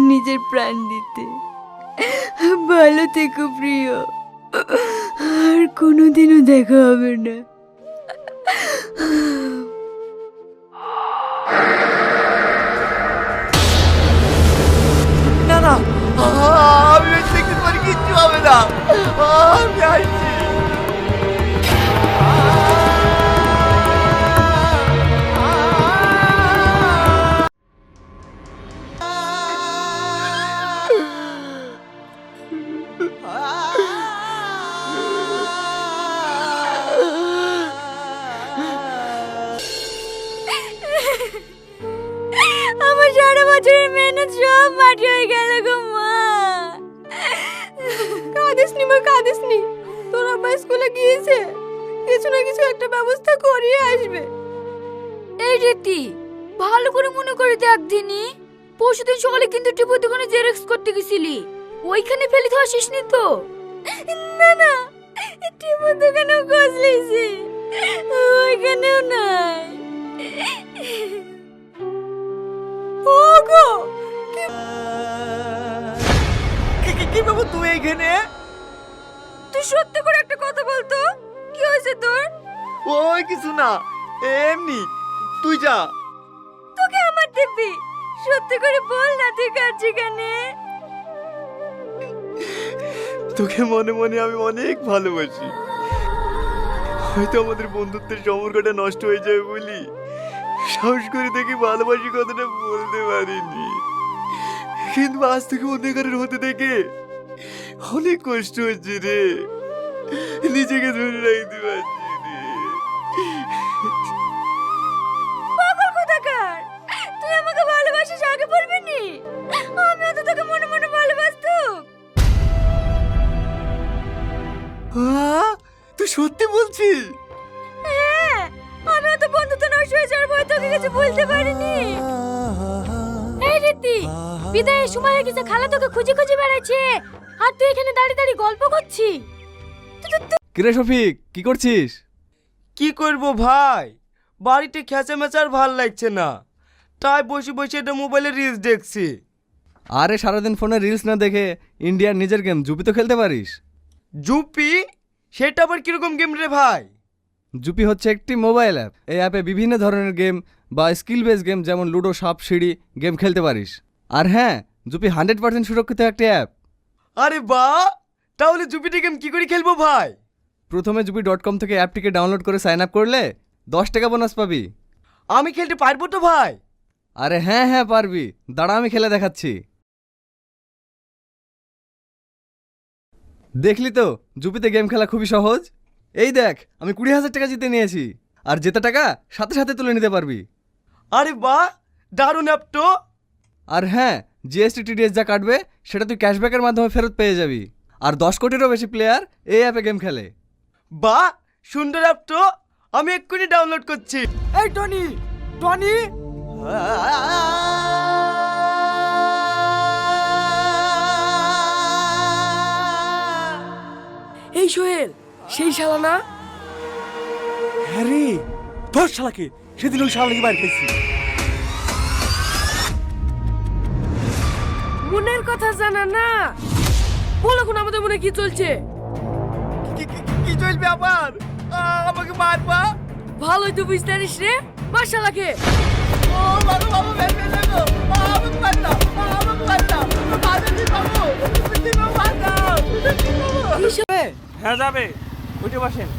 নিজের প্রাণ দিতে। ভালো থেকো প্রিয়, আর কোনোদিনও দেখা হবে না। না না, আমি বেঁচে থাকতে পারি, কিচ্ছু হবে না, আমি আসছি। আমার সারা বছরের মেহনত সব মাটি হয়ে গেল গো মা। কাঁদিস নি মা, কাঁদিস নি। তোর আব্বা স্কুলে গিয়েছে, কিছু না কিছু একটা ব্যবস্থা করিয়ে আসবে। এই রীতি, ভালো করে মনে করে দেখ দিনি, পরশুদিন সকালে কিন্তু টিপুর দোকানে জেরক্স করতে গেছিলি, ওইখানে ফেলে তো আসিসনি তো? না না, টিপুর দোকানেও খোঁজ লিয়েছি, ওইখানেও নাই। ওগো, কি বাবু তুই এইখানে? তুই সত্যি করে একটা কথা বলতো, কি হয়েছে তোর? ওই কিছু না, এমনি, তুই যা। তোকে আমার দিবি, সত্যি করে বল না তুই কার যেখানে। তোকে মনে মনে আমি অনেক ভালোবাসি। হয়তো আমাদের বন্ধুত্বের সম্পর্কটা নষ্ট হয়ে যাবে বলি সাহস করে দেখি ভালোবাসি কথাটা বলতে পারিনি, কিন্তু আজ থেকে অন্ধকারের হতে দেখে অনেক কষ্ট হচ্ছে রে, নিজেকে ধরে রাখতে পারছি রে। পাগল কোথাকার, তুই আমাকে ভালোবাসিস আগে বলবি নি? আমিও তো তোকে মনে মনে ভালোবাসতাম। তুই সত্যি বলছিস? হ্যাঁ, আমিও তো বন্ধুত্ব নষ্ট হয়ে যাওয়ার ভয় তোকে কিছু বলতে পারিনি। এই রীতি, বিদায়ের সময় হয়ে গেছে, খালা তোকে খুঁজে খুঁজে বেড়াচ্ছে, আর তুই এখানে দাঁড়িয়ে দাঁড়িয়ে গল্প করছিস। কিরে শফিক, কি করছিস? কি করব ভাই, বাড়িতে খেঁচা মেচার ভাল লাগছে না, তাই বসে বসে এটা মোবাইলে রিলস দেখছি। আরে সারাদিন ফোনে রিলস না দেখে ইন্ডিয়ার নিজের গেম জুপি তো খেলতে পারিস। জুপি? সেটা আবার কিরকম গেম রে ভাই? জুপি হচ্ছে একটি মোবাইল অ্যাপ। এই অ্যাপে বিভিন্ন ধরনের গেম বা স্কিল বেস গেম যেমন লুডো, সাপ সিঁড়ি গেম খেলতে পারিস। আর হ্যাঁ, জুপি 100% সুরক্ষিত একটি অ্যাপ। আরে বাহ, তাহলে জুপিতে গেম কি করে খেলবো ভাই? প্রথমে জুপি.com থেকে অ্যাপটিকে ডাউনলোড করে সাইন আপ করলে 10 টাকা বোনাস পাবি। আমি খেলতে পারবো তো ভাই? আরে হ্যাঁ হ্যাঁ পারবি, দাঁড়া আমি খেলে দেখাচ্ছি। দেখলি তো, জুপিতে গেম খেলা খুবই সহজ। এই দেখ, আমি 20,000 টাকা জিতে নিয়েছি, আর জেতা টাকা সাথে সাথে তুলে নিতে পারবি। আরে বাহ, দারুণ অ্যাপ তো। আর হ্যাঁ, জিএসটি টিডিএস যা কাটবে সেটা তুই ক্যাশব্যাকের মাধ্যমে ফেরত পেয়ে যাবি। আর 10 কোটিরও বেশি প্লেয়ার এই অ্যাপে গেম খেলে। বাহ, সুন্দর অ্যাপ তো, আমি এক্ষুনি ডাউনলোড করছি। এই টনি, টনি, এই সোহেল, সেই শালা না? হ্যাঁ রে, ধর শালাকে, সেদিন ওই শালাকে বাইরে খেয়েছি। মনের কথা জানা না, বলো কোন আমাদের মনে কি চলছে? কি চলবে আবার? আমাকে মারবা? ভালোই তো বুঝতে পারিস রে, মার শালাকে। ও বাবা, বাবা বের লাগো, আমাকে মারনা, আমাকে মারনা, মারবি বাবু, তুমি মারনা। হ্যাঁ যাবে, উঠে বসেন।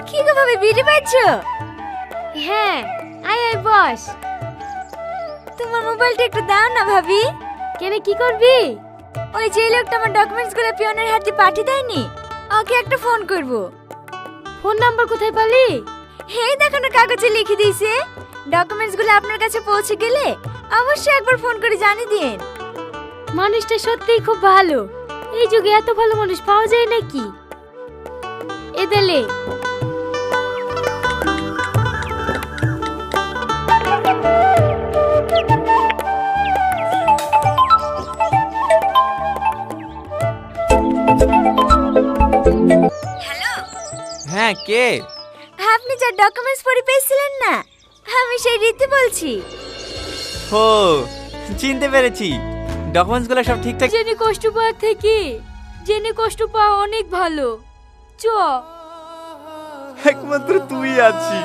কি গো ভাবি, বিড়ি পাচ্ছো? হ্যাঁ, আয় আয় বস। তোমার মোবাইলটা একটু দাও না ভাবি। কেন, কি করবি? ওই যে লোকটা আমার ডকুমেন্টস গুলো পিয়নের হাতে পাঠিয়ে দেয়নি, ওকে একটা ফোন করব। ফোন নাম্বার কোথায় পালি? এই দেখো না, কাগজে লিখে দিয়েছে। ডকুমেন্টস গুলো আপনার কাছে পৌঁছে গেলে অবশ্যই একবার ফোন করে জানিয়ে দিন। মানুষটা সত্যিই খুব ভালো, এই যুগে এত ভালো মানুষ পাওয়া যায় নাকি? এদেলে হ্যাঁ কে? আপনি যা ডকুমেন্টস পড়ে পেয়েছিলেন না, আমি সেই রীতি বলছি। ও চিনতে পেরেছি, ডকুমেন্টসগুলো সব ঠিকঠাক। জেনে কষ্ট পাওয়ার থেকে জেনে কষ্ট পাওয়া অনেক ভালো। চ। একমাত্র তুই আছি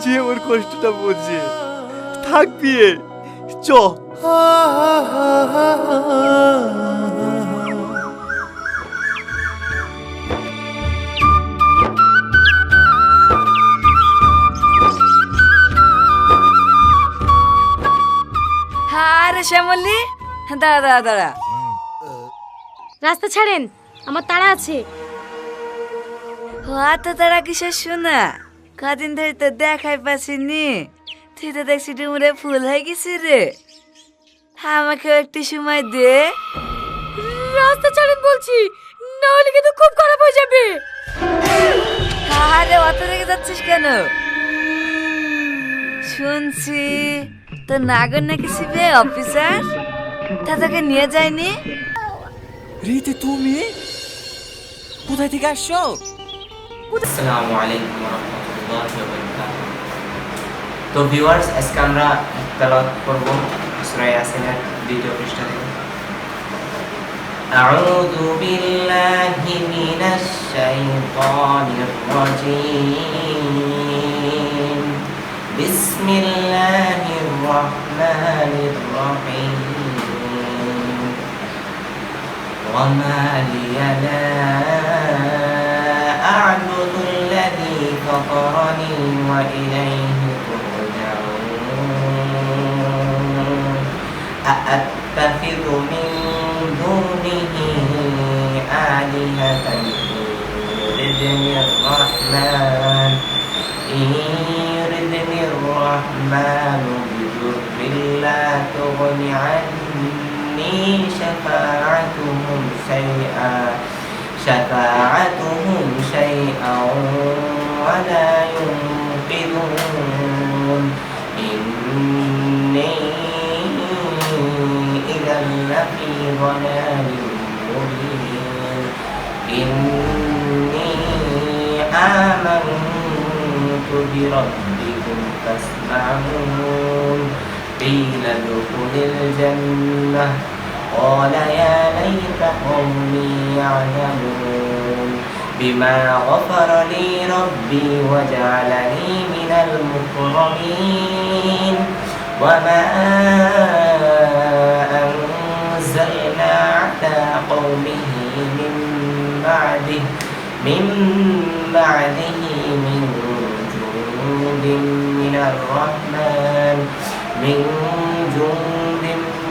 যে আমার কষ্টটা বোঝে। থাকবি এ। চ। আরে শ্যামলি, দাঁড়া দাঁড়া দাঁড়া। রাস্তা ছাড়েন, আমার তাড়া আছে। অত তারা কিসের শোনা, কদিন ধরে তো দেখাই পাচ্ছিনি। তুই তো দেখছি ডুমরে ফুল হয়ে গেছি রে। আমাকে একটু সময় দে। রাস্তা ছাড়েন বলছি, না হলে কিন্তু খুব খারাপ হয়ে যাবে। আরে অত রেগে যাচ্ছিস কেন? শুনছি তো নাগর নাকি সিবে অফিসার, তা তোকে নিয়ে যায়নি? রীতি তুমি কোথায় থেকে আসছো? আসসালামু আলাইকুম ওয়া রাহমাতুল্লাহি ওয়া বারাকাতুহু। তো ভিউয়ার্স, আজকে আমরা তেলাওয়াত করব সূরা ইয়াসিনের দ্বিতীয় পৃষ্ঠা থেকে। আউযু বিল্লাহি মিনাশ শাইতানির রাজীম। বিসমিল্লাহির রাহমানির রাহিম। ওয়া মা লিয়া লা أعبد الذي فطرني وإليه ترجعون أأتخذ من دونه آلهة إن يردني الرحمن بضر لا تغن عني شفاعتهم شيئا ولا ينقذون إني إذا لفي ضلال مبين إني آمنت بربكم فاسمعون قيل ادخل الجنة قال يا ليت قومي يعلمون بما غفر لي ربي وجعلني من المكرمين وما أنزلنا على قومه من بعده من جند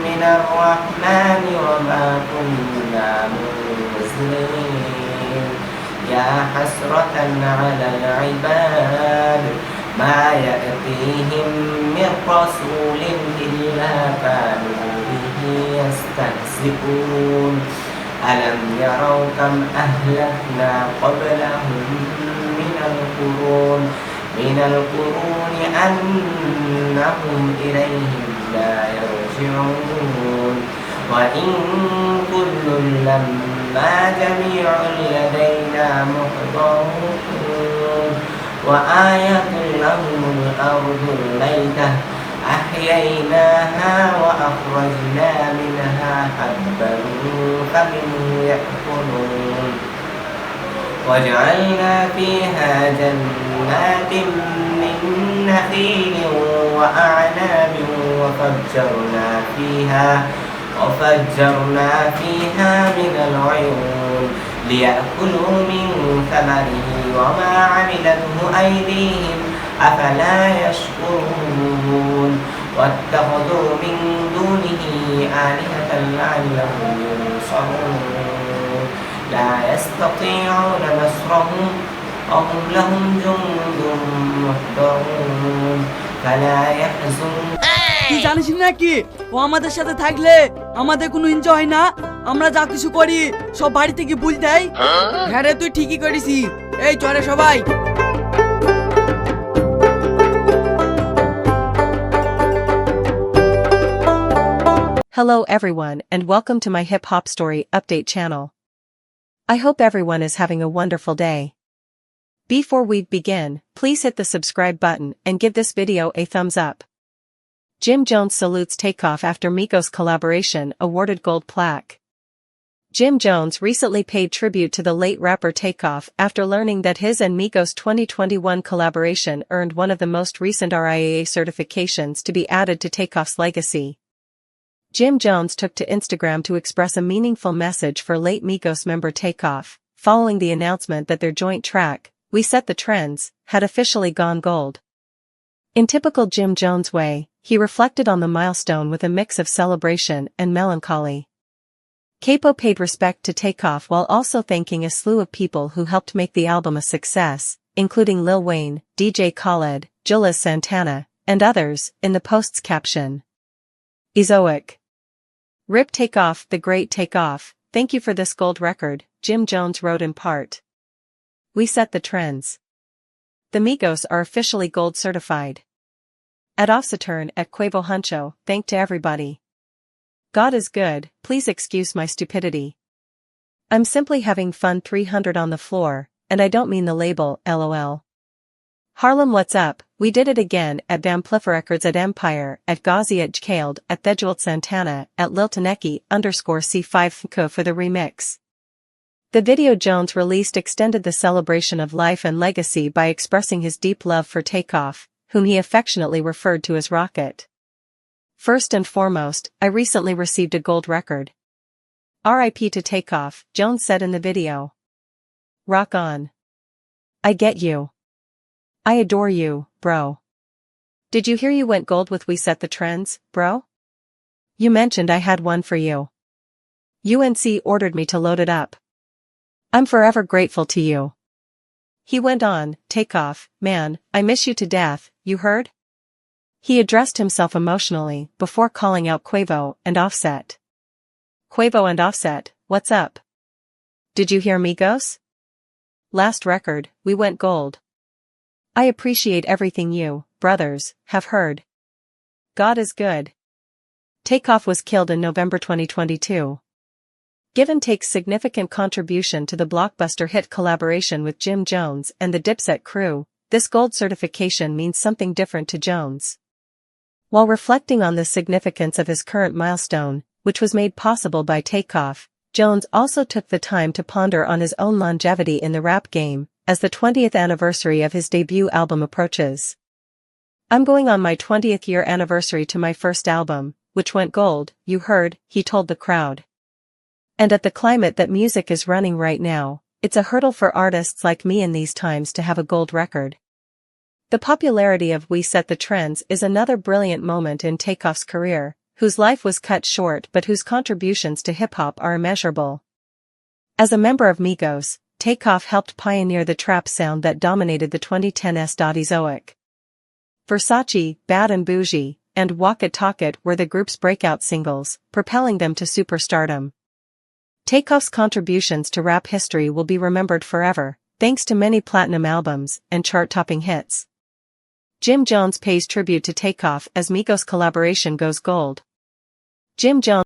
من الرحمن وما كنا منزلين يا حسرة على العباد ما يأتيهم من رسول إلا كانوا به يستهزئون ألم يروا كم أهلكنا قبلهم من القرون أنهم إليهم لا يرجعون وإن كل لما جميع لدينا محضرون وآية لهم الأرض الميتة أحييناها وأخرجنا منها حبا فمنه يأكلون وجعلنا فيها جنات من نخيل وأعناب وفجرنا فيها من العيون ليأكلوا من ثمره وما عملته أيديهم أفلا يشكرون واتخذوا من دونه آلهة لعلهم ينصرون لا يستطيعون نصرهم وهم لهم جند محضرون فلا يحزنك তুই জানিস নাকি ও আমাদের সাথে থাকলে আমাদের কোনো এনজয় হয় না, আমরা যা কিছু করি সব বাড়ি থেকে ভুল দেয়। হ্যাঁ রে, তুই ঠিকই করেছিস। এই চলে সবাই। Hello everyone and welcome to my hip hop story update channel. I hope everyone is having a wonderful day. Before we begin, please hit the subscribe button and give this video a thumbs up. Jim Jones salutes Takeoff after Migos collaboration awarded gold plaque. Jim Jones recently paid tribute to the late rapper Takeoff after learning that his and Migos' 2021 collaboration earned one of the most recent RIAA certifications to be added to Takeoff's legacy. Jim Jones took to Instagram to express a meaningful message for late Migos member Takeoff, following the announcement that their joint track, We Set the Trends, had officially gone gold. In typical Jim Jones way, he reflected on the milestone with a mix of celebration and melancholy. Capo paid respect to Takeoff while also thanking a slew of people who helped make the album a success, including Lil Wayne, DJ Khaled, Jules Santana, and others, in the post's caption. Ezoic. Rip Takeoff, the great Takeoff, thank you for this gold record, Jim Jones wrote in part. We set the trends. The Migos are officially gold certified. At Offsaturn at Quavo Huncho, thank to everybody. God is good, please excuse my stupidity. I'm simply having fun 300 on the floor, and I don't mean the label, lol. Harlem what's up, we did it again at Vampliffer Records at Empire, at Ghazi at Jkaled, at Thejwalt Santana, at Liltaneki_C5 for the remix. The video Jones released extended the celebration of life and legacy by expressing his deep love for Takeoff, whom he affectionately referred to as Rocket. First and foremost, I recently received a gold record. R.I.P. to Takeoff, Jones said in the video. Rock on. I get you. I adore you, bro. Did you hear you went gold with We Set the Trends, bro? You mentioned I had one for you. UNC ordered me to load it up. I'm forever grateful to you. He went on, Takeoff, man, I miss you to death, you heard? He addressed himself emotionally before calling out Quavo and Offset. Quavo and Offset, what's up? Did you hear Migos? Last record, we went gold. I appreciate everything you, brothers, have heard. God is good. Takeoff was killed in November 2022. Given Take's significant contribution to the blockbuster hit collaboration with Jim Jones and the Dipset crew, this gold certification means something different to Jones. While reflecting on the significance of his current milestone, which was made possible by Takeoff, Jones also took the time to ponder on his own longevity in the rap game, as the 20th anniversary of his debut album approaches. I'm going on my 20th year anniversary to my first album, which went gold, you heard, he told the crowd. And at the climate that music is running right now, it's a hurdle for artists like me in these times to have a gold record. The popularity of We Set the Trends is another brilliant moment in Takeoff's career, whose life was cut short but whose contributions to hip-hop are immeasurable. As a member of Migos, Takeoff helped pioneer the trap sound that dominated the 2010s. Ezoic. Versace, Bad and Bougie, and Walk It Talk It were the group's breakout singles, propelling them to superstardom. Takeoff's contributions to rap history will be remembered forever, thanks to many platinum albums and chart-topping hits. Jim Jones pays tribute to Takeoff as Migos collaboration goes gold. Jim Jones.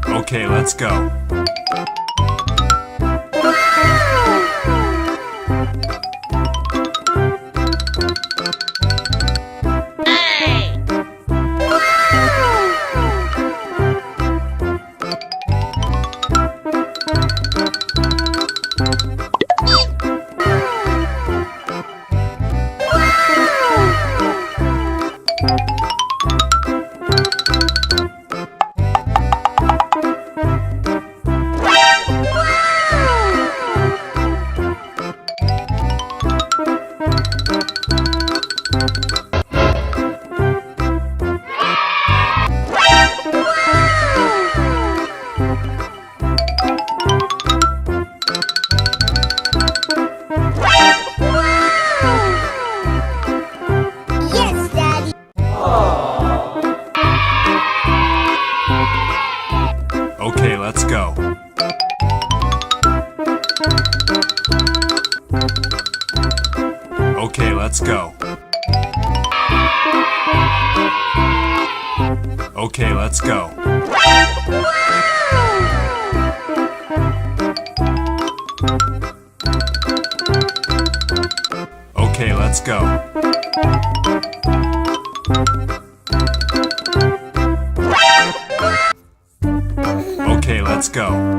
Okay, let's go. Okay, let's go. Okay, let's go. Okay, let's go. let's go. Okay, let's go.